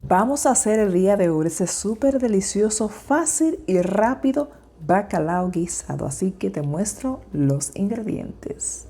Vamos a hacer el día de hoy ese súper delicioso, fácil y rápido bacalao guisado. Así que te muestro los ingredientes.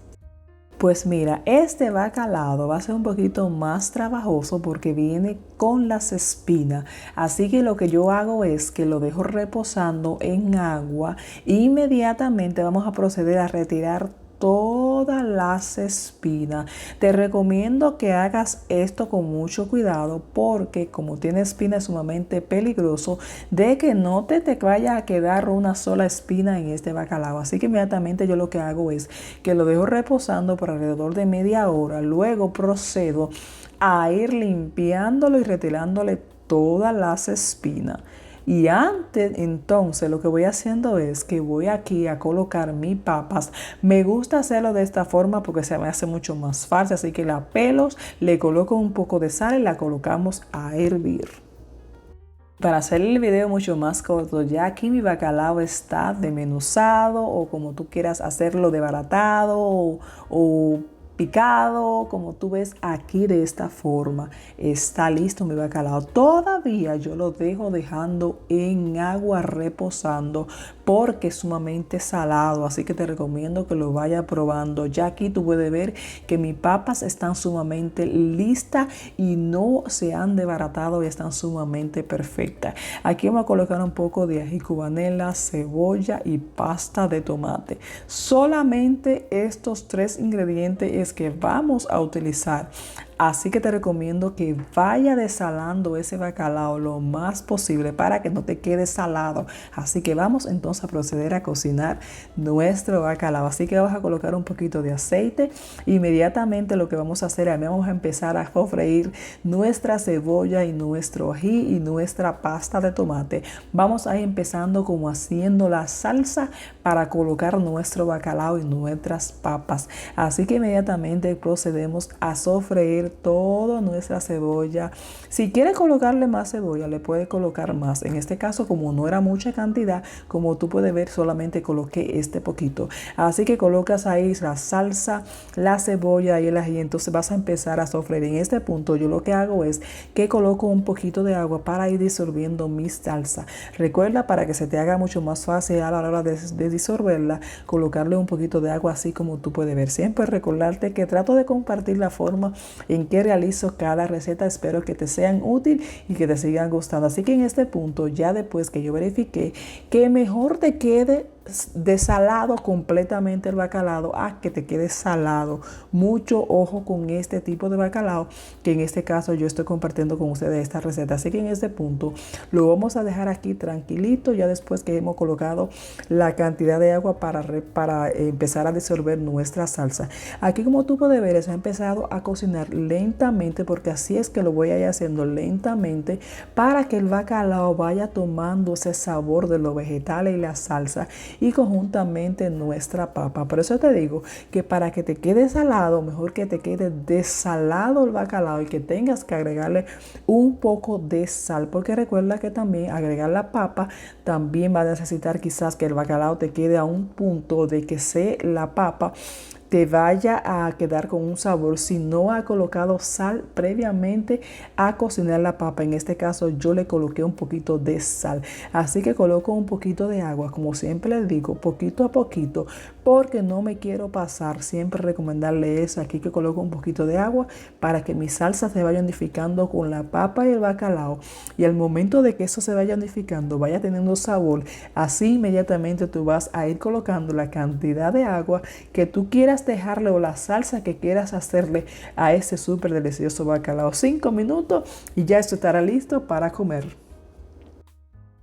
Pues mira, este bacalao va a ser un poquito más trabajoso porque viene con las espinas. Así que lo que yo hago es que lo dejo reposando en agua. Inmediatamente vamos a proceder a retirar todas las espinas. Te recomiendo que hagas esto con mucho cuidado porque como tiene espinas es sumamente peligroso de que no te vaya a quedar una sola espina en este bacalao. Así que inmediatamente yo lo que hago es que lo dejo reposando por alrededor de media hora. Luego procedo a ir limpiándolo y retirándole todas las espinas. Y antes, entonces, lo que voy haciendo es que voy aquí a colocar mis papas. Me gusta hacerlo de esta forma porque se me hace mucho más fácil. Así que la pelos, le coloco un poco de sal y la colocamos a hervir. Para hacer el video mucho más corto, ya aquí mi bacalao está desmenuzado o como tú quieras hacerlo, desbaratado o picado, como tú ves aquí de esta forma. Está listo mi bacalao. Todavía yo lo dejo dejando en agua reposando porque es sumamente salado, así que te recomiendo que lo vayas probando. Ya aquí tú puedes ver que mis papas están sumamente listas y no se han desbaratado y están sumamente perfectas. Aquí vamos a colocar un poco de ají cubanela, cebolla y pasta de tomate. Solamente estos tres ingredientes es que vamos a utilizar. Así que te recomiendo que vaya desalando ese bacalao lo más posible para que no te quede salado. Así que vamos entonces a proceder a cocinar nuestro bacalao. Así que vamos a colocar un poquito de aceite. Inmediatamente lo que vamos a hacer es vamos a empezar a sofreír nuestra cebolla y nuestro ají y nuestra pasta de tomate. Vamos a ir empezando como haciendo la salsa para colocar nuestro bacalao y nuestras papas. Así que inmediatamente procedemos a sofreír toda nuestra cebolla. Si quieres colocarle más cebolla, le puedes colocar más. En este caso, como no era mucha cantidad, como tú puedes ver, solamente coloqué este poquito. Así que colocas ahí la salsa, la cebolla y el ají. Entonces vas a empezar a sofreír. En este punto, yo lo que hago es que coloco un poquito de agua para ir disolviendo mi salsa. Recuerda, para que se te haga mucho más fácil a la hora de disolverla, colocarle un poquito de agua así como tú puedes ver. Siempre recordarte que trato de compartir la forma en que realizo cada receta. Espero que te sean útil y que te sigan gustando. Así que en este punto, ya después que yo verifiqué que mejor te quede desalado completamente el bacalao a que te quede salado. Mucho ojo con este tipo de bacalao, que en este caso yo estoy compartiendo con ustedes esta receta. Así que en este punto lo vamos a dejar aquí tranquilito, ya después que hemos colocado la cantidad de agua para empezar a disolver nuestra salsa. Aquí, como tú puedes ver, se ha empezado a cocinar lentamente, porque así es que lo voy a ir haciendo lentamente para que el bacalao vaya tomando ese sabor de los vegetales y la salsa y conjuntamente nuestra papa. Por eso te digo que para que te quede salado, mejor que te quede desalado el bacalao y que tengas que agregarle un poco de sal, porque recuerda que también agregar la papa también va a necesitar quizás que el bacalao te quede a un punto de que la papa te vaya a quedar con un sabor si no ha colocado sal previamente a cocinar la papa. En este caso yo le coloqué un poquito de sal, así que coloco un poquito de agua, como siempre les digo, poquito a poquito, porque no me quiero pasar. Siempre recomendarle eso aquí, que coloco un poquito de agua para que mi salsa se vaya unificando con la papa y el bacalao, y al momento de que eso se vaya unificando, vaya teniendo sabor, así inmediatamente tú vas a ir colocando la cantidad de agua que tú quieras dejarle o la salsa que quieras hacerle a este súper delicioso bacalao. 5 minutos y ya esto estará listo para comer.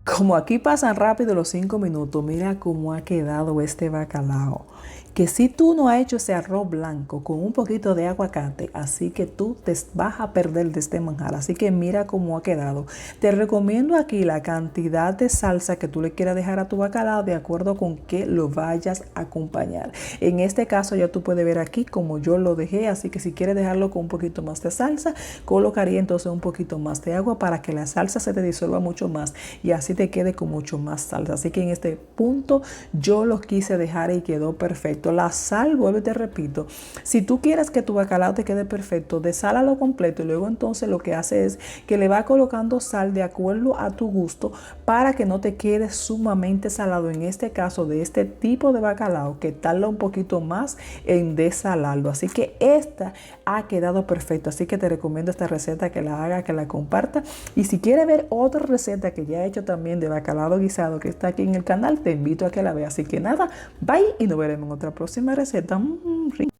Como aquí pasan rápido los 5 minutos, mira cómo ha quedado este bacalao. Que si tú no has hecho ese arroz blanco con un poquito de aguacate, así que tú te vas a perder de este manjar. Así que mira cómo ha quedado. Te recomiendo aquí la cantidad de salsa que tú le quieras dejar a tu bacalao de acuerdo con que lo vayas a acompañar. En este caso ya tú puedes ver aquí como yo lo dejé, así que si quieres dejarlo con un poquito más de salsa, colocaría entonces un poquito más de agua para que la salsa se te disuelva mucho más y así así te quede con mucho más salsa. Así que en este punto yo lo quise dejar y quedó perfecto. La sal, vuelvo y te repito, si tú quieres que tu bacalao te quede perfecto, desálalo completo y luego entonces lo que hace es que le va colocando sal de acuerdo a tu gusto para que no te quede sumamente salado. En este caso de este tipo de bacalao que tarda un poquito más en desalarlo. Así que esta ha quedado perfecta. Así que te recomiendo esta receta, que la haga, que la comparta. Y si quieres ver otra receta que ya he hecho también de bacalao guisado que está aquí en el canal, te invito a que la veas. Así que nada, bye y nos veremos en otra próxima receta.